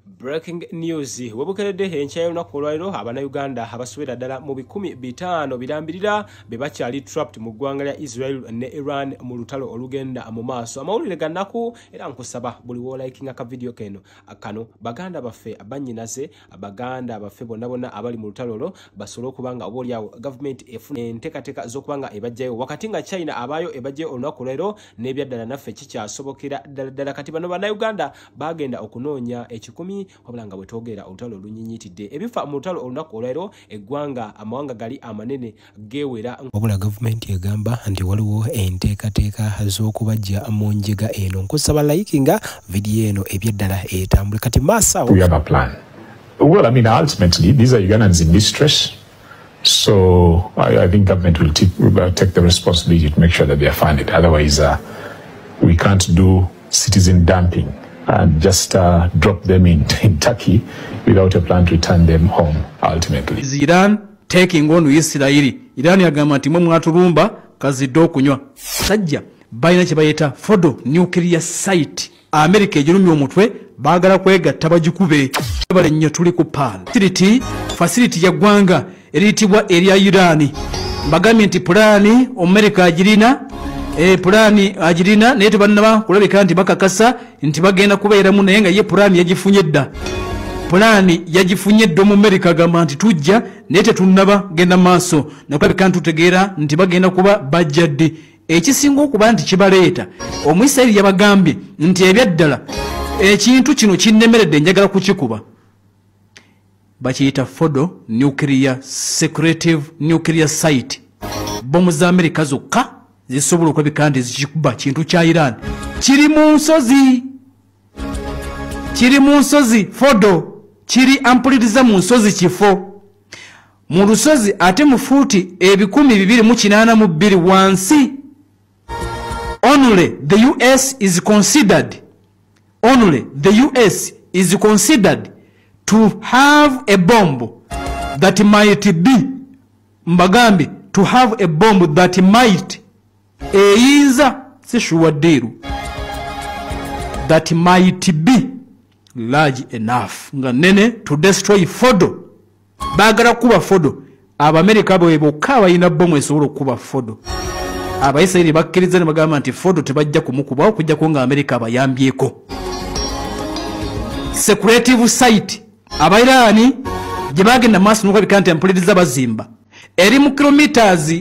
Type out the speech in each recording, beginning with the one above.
Breaking news webukeredde enchayo lunaku olwaliro Uganda abasubira ddala mu 500 birambirira bebakyali trapped mu ggwanga lya Israel ne Iran mu lutalo olugenda mu maaso. Amawulire gannaku era nkusaba buli wolikinga ka video keno akano baganda baffe abanyinaze abaganda baffe bonna abali mu lutalo lo basolo kubanga obolyawo government efuna entekateka zokubanga ebajjayo wakati nga China abayo ebajjayo olunaku olwaliro n'ebyaddala naffe kikyasobokera ddala kati bano Uganda bagenda okunoonya ekikumi wabulanga bwetogera olutalo olunyinyitidde ebifa mu lutalo olunaku olwaliro eggwanga amawanga gali amanene gewera wabula government egamba nti waliwo enteekateeka z'okubajja mu njega eno nkusaba likinga video eno ebyaddala etambule kati masa we have a plan. Well, I mean, ultimately these are Ugandans in distress, so I think government will take the responsibility to make sure that they are funded. Otherwise we can't do citizen dumping and just drop them in Turkey without a plan to return them home ultimately. Is Iran taking on Israel? Iran yagamba nti mwatulumba kazidde okunywa. Sajja bayina kye bayita Fordo nuclear site. America ejulumya omutwe baagala kwegatta bagikube. Bale nnyo tuli ku pan. Facility ya ggwanga eriyitibwa erya Iran. Bagambye nti pulani America agirina pulani agirina naye tebannaba kulabika nti bakakasa nti bagenda kubeeramu naye nga ye pulani yagifunye dda. Pulani yagifunye dda mu America agamba nti tujja naye tetunnaba genda maaso nakulabika ntutegeera nti bagenda kuba bajjadde. Ekisinga okuba nti kibaleeta Omuyisirayiri yabagambye nti ebyaddala ekintu kino kinnemeredde njagala kukikuba. Bakiyita Fordo nuclear secretive nuclear site. Bomu za America zokka zisobola okulabika nti zikikuba kintu kya Iran. Kiri mu nsozi Fordo kiri ampuliriza mu nsozi kifo mu lusozi ate mu fuuti 282 wansi. Only the US is considered to have a bomb that might be mbagambi to have a bomb that might eyinza sishuwaderu that might be large enough nga nene to destroy Fordo. Bagala kuba Fordo Abamerika bwe bokka bayina bomu esobola okuba Fordo. Abayisirayiri bakkiriza ne bagamba nti Fordo tebajja kumukuba okujja ko nga Amerika abayambyeko. Secretive site Abairani gye bagenda maaso n'okulabika nti ampuliriza bazimba eri mu kilometers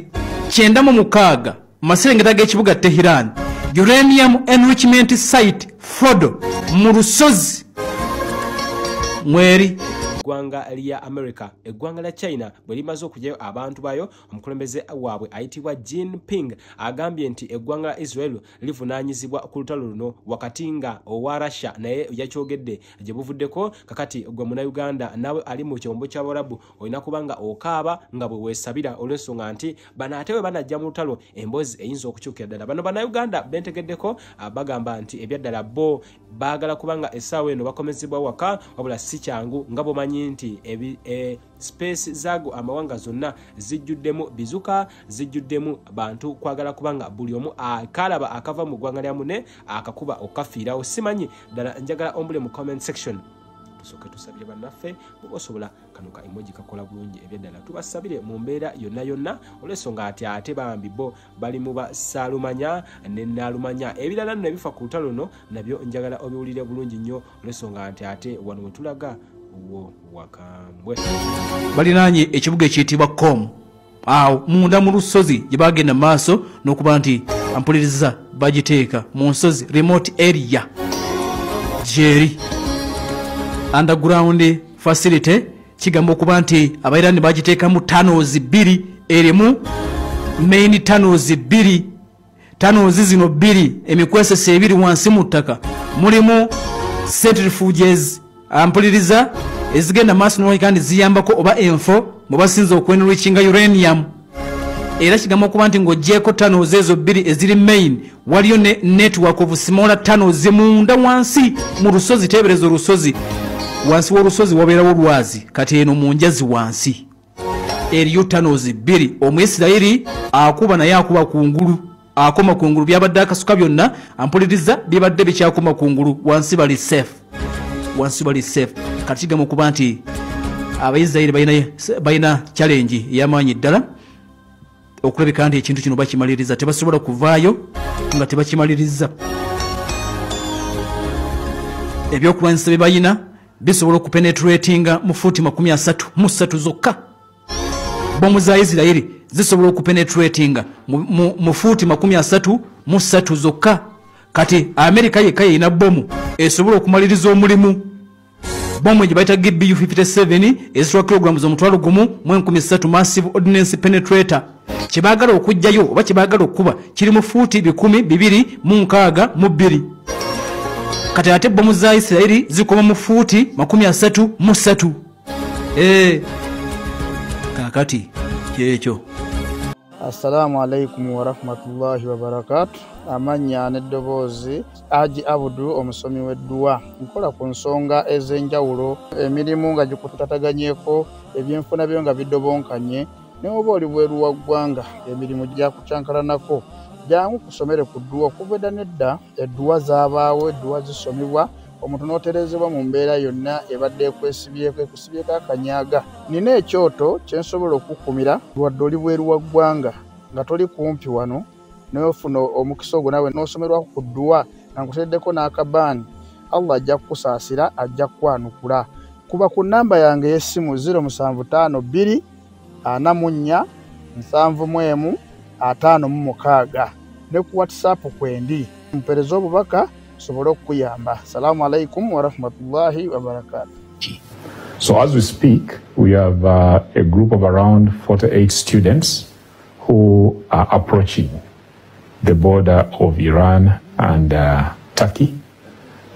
906 maserengeta g'ekibuga Tehran. Uranium enrichment site Fordo mu lusozi mweri eggwanga lya America eggwanga lya China bwe limaze okujjayo abantu bayo omukulembeze waabwe ayitibwa Jinping agambye nti eggwanga la Israel livunaanyizibwa ku lutalo luno wakati nga owa Russia naye yakyogedde gye buvuddeko kakati gwe Munnayuganda nawe ali mu kyombo ky'Abarabu olina kubanga okaaba nga bwe weesabira olw'ensonga nti bano ate bwe banajja mu lutalo emboozi eyinza okukyukira ddala. Bano Bannayuganda bentegeddeko bagamba nti ebyaddala bo baagala kubanga essaawa eno bakomezebwa waka wabula si kyangu nga bwomanyi nti space zago amawanga zonna zijjuddemu bizuka zijjuddemu bantu kwagala kubanga buli omu akalaba akava mu ggwanga lya mune akakuba okafiirawo. Simanyi ddala njagala ombule mu comment section tusoke tusabire bannaffe bosobola kano ka emoji kakola bulungi ebyaddala tubasabire mu mbeera yonna olw'ensonga ate bambi bo bali mu basaalumanya ne naalumanya ebirala nno ebifa ku lutalo luno nabyo njagala obiwulire bulungi nnyo olw'ensonga ate wano we tulaga uwo wakambwe balinanye ekibuga ekiyitibwa Kom munda mu lusozi gye bagenda maaso n'okuba nti ampuliriza bagiteeka mu nsozi remote area jeri underground facility kigamba okuba nti Abairani bagiteeka mu tunnels 2 erimu main tunnels 2 tunnels zino 2 emikwesese 2 wansi mu ttaka mulimu centrifuges ampuliriza ezigenda maaso n'oyi kandi ziyambako oba enfo mu basinza okwenrichinga uranium. Era kigamba okuba nti ng'oggyeko tunnels ezo 2 eziri main waliyo ne network of smaller tunnels munda wansi mu lusozi. Teebereza olusozi wansi w'olusozi wabeerawo lwazi kati eno mu njazi wansi eriyo tunnels 2. Omuyisirayiri akuba naye akuba kungulu akoma kungulu byabadde akasuka byonna ampuliriza bibadde bikyakoma kungulu wansi bali safe. wansi bali safe katiga mu kuba nti abayisirayiri bayina challenge y'amaanyi ddala okulabika nti ekintu kino bakimaliriza tebasobola kuvaayo nga tebakimaliriza ebyokulwanyisa bye bayina bisobola okupenetratinga mu fuuti 33 zokka bomu za Isirayiri zisobola okupenetratinga mu fuuti 33 zokka kati Amerika yekka yina bomu esobola okumaliriza omulimu bomu gye bayita GBU-57 ezitwala kilograms omutwalo gumu mu 13 massive ordnance penetrator kyebagala okujjayo oba kyebagala okuba kiri mu fuuti 262 kati ate bomu za Isirayiri zikoma mu fuuti 33 kakati kyekyo. Assalamu alaikum wa rahmatullahi wa barakatuh. Amanya n'eddoboozi Haji Abudu omusomi w'edduwa. Nkola ku nsonga ez'enjawulo emirimu nga gikutataganyeko ebyenfuna byo nga bidobonkanye ne oba oli bweru wa ggwanga emirimu gya kucankalanako jangu kusomere ku dduwa okuva nedda edduwa zaabaawo edduwa zisomibwa omuntu n'oterezebwa mu mbeera yonna ebadde ekusibyeko akanyaga. Nina ekyoto kye nsobola okukumira wadde oli bweru wa ggwanga nga toli kumpi wano n'ofuna omukisa ogwo nawe n'osomerwako ku dduwa nga nkuteddeko n'akabaani, Allah ajja kukusaasira, ajja kukwanukula. Kuba ku nnamba yange y'essimu 075 2 44 71 ne ku WhatsApp kwendi mpereza obubaka sobole okuyamba. Assalamu alaikum wa rahmatullahi wa barakatuh. So as we speak, we have a group of around 48 students who are approaching the border of Iran and Turkey.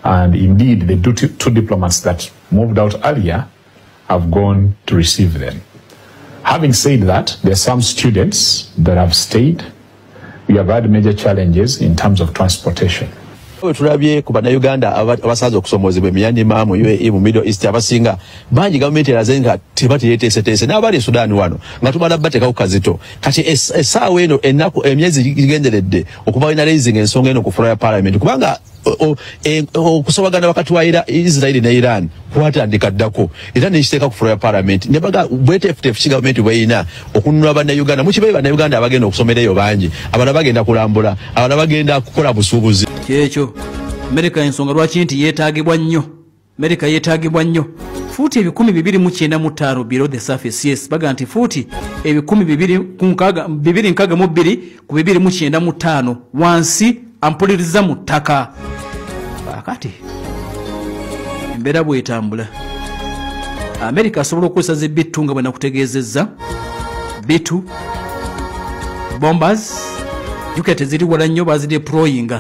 And indeed, the two diplomats that moved out earlier have gone to receive them. Having said that, there are some students that have stayed. We have had major challenges in terms of transportation. Tulabye ku bannayuganda abasaza okusomozebwa emyanima mu UAE mu Middle East abasinga bangi gavumenti eraze nga tebateeteeseteese n'abali Sudan wano nga tumala bateekawo kazito kati essaawa eno ennaku emyezi gigenderedde okuba ina raising ensonga eno ku floor ya parliament kubanga okusobagana wakati wa Israeli ne Iran kwatandika ddako era nekiteeka ku floor ya parliament ne baga bweteefuteefu ki gavumenti bweyina okununula bannayuganda mukibayi bannayuganda abagenda okusomerayo bangi abalala bagenda kulambula abalala bagenda kukola busuubuzi kyekyo. Amerika ensonga lwaki nti yeetaagibwa nnyo. Amerika yeetaagibwa nnyo. Fuuti 295 below the surface. Yes, baga nti fuuti 262 ku 295 wansi ampuliriza mu ttaka. Kati embeera bwetambula Amerika asobola okukozesa zibbitu nga bwe nakutegeezezza bitu bombers yuke teziri wala nnyo bazideployinga